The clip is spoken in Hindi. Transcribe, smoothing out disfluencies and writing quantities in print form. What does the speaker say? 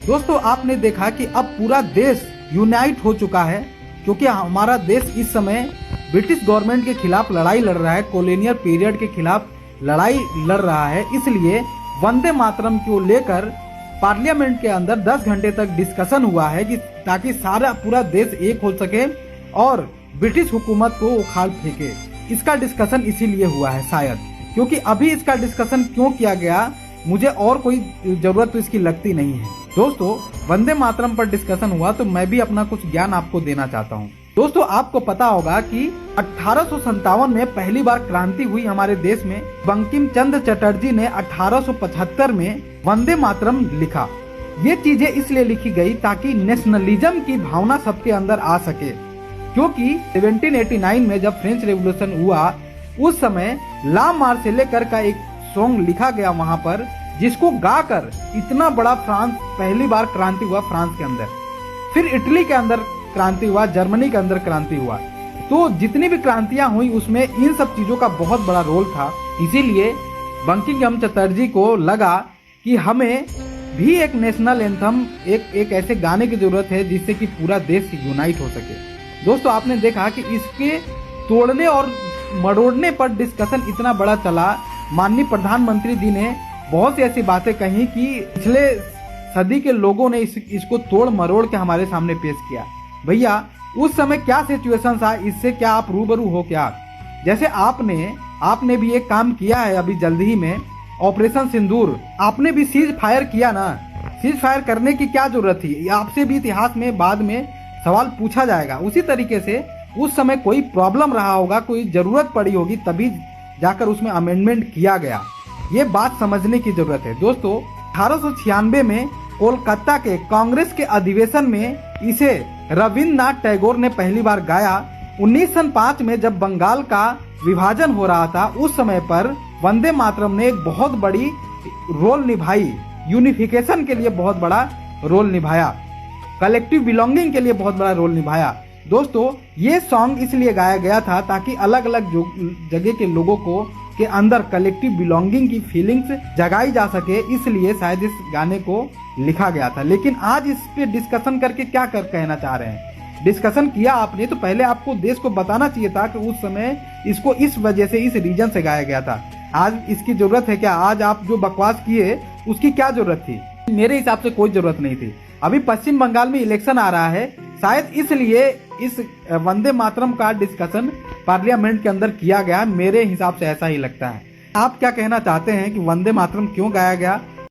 दोस्तों आपने देखा कि अब पूरा देश यूनाइट हो चुका है, क्योंकि हमारा देश इस समय ब्रिटिश गवर्नमेंट के खिलाफ लड़ाई लड़ रहा है, कॉलोनियल पीरियड के खिलाफ लड़ाई लड़ रहा है। इसलिए वंदे मातरम को लेकर पार्लियामेंट के अंदर 10 घंटे तक डिस्कशन हुआ है कि ताकि सारा पूरा देश एक हो सके और ब्रिटिश हुकूमत को उखाड़ फेंके। इसका डिस्कशन इसीलिए हुआ है शायद, क्योंकि अभी इसका डिस्कशन क्यों किया गया मुझे और कोई जरूरत तो इसकी लगती नहीं है। दोस्तों वंदे मातरम पर डिस्कशन हुआ तो मैं भी अपना कुछ ज्ञान आपको देना चाहता हूँ। दोस्तों आपको पता होगा कि 1857 में पहली बार क्रांति हुई हमारे देश में। बंकिम चंद्र चटर्जी ने 1875 में वंदे मातरम लिखा। ये चीजें इसलिए लिखी गई ताकि नेशनलिज्म की भावना सबके अंदर आ सके, क्योंकि 1789 में जब फ्रेंच रेवोल्यूशन हुआ उस समय ला मार्सेले का एक सॉन्ग लिखा गया वहां पर, जिसको गाकर इतना बड़ा फ्रांस पहली बार क्रांति हुआ फ्रांस के अंदर। फिर इटली के अंदर क्रांति हुआ, जर्मनी के अंदर क्रांति हुआ। तो जितनी भी क्रांतियां हुई उसमें इन सब चीजों का बहुत बड़ा रोल था। इसीलिए बंकिम चंद्र चटर्जी को लगा कि हमें भी एक नेशनल एंथम, एक ऐसे गाने की जरूरत है जिससे कि पूरा देश यूनाइट हो सके। दोस्तों आपने देखा कि इसके तोड़ने और मरोड़ने पर डिस्कशन इतना बड़ा चला। माननीय प्रधानमंत्री जी ने बहुत सी ऐसी बातें कही कि पिछले सदी के लोगों ने इसको तोड़ मरोड़ के हमारे सामने पेश किया। भैया उस समय क्या सिचुएशन था, इससे क्या आप रूबरू हो क्या? जैसे आपने भी एक काम किया है अभी जल्द ही में, ऑपरेशन सिंदूर, आपने भी सीज फायर किया ना। सीज फायर करने की क्या जरूरत थी? आपसे भी इतिहास में बाद में सवाल पूछा जाएगा। उसी तरीके से उस समय कोई प्रॉब्लम रहा होगा, कोई जरूरत पड़ी होगी, तभी जाकर उसमें अमेंडमेंट किया गया। ये बात समझने की जरूरत है। दोस्तों 1896 में कोलकाता के कांग्रेस के अधिवेशन में इसे रविन्द्रनाथ टैगोर ने पहली बार गाया। 1905 में जब बंगाल का विभाजन हो रहा था उस समय पर वंदे मातरम ने एक बहुत बड़ी रोल निभाई, यूनिफिकेशन के लिए बहुत बड़ा रोल निभाया, कलेक्टिव बिलोंगिंग के लिए बहुत बड़ा रोल निभाया। दोस्तों ये सॉन्ग इसलिए गाया गया था ताकि अलग अलग जगह के लोगों को के अंदर कलेक्टिव बिलोंगिंग की फीलिंग्स जगाई जा सके, इसलिए शायद इस गाने को लिखा गया था। लेकिन आज इस पे डिस्कशन करके क्या कहना चाह रहे हैं? डिस्कशन किया आपने तो पहले आपको देश को बताना चाहिए था कि उस समय इसको इस वजह से, इस रीजन से गाया गया था। आज इसकी जरूरत है क्या? आज आप जो बकवास किए उसकी क्या जरूरत थी? मेरे हिसाब से कोई जरूरत नहीं थी। अभी पश्चिम बंगाल में इलेक्शन आ रहा है, शायद इसलिए इस वंदे मातरम का डिस्कशन पार्लियामेंट के अंदर किया गया। मेरे हिसाब से ऐसा ही लगता है। आप क्या कहना चाहते हैं कि वंदे मातरम क्यों गाया गया?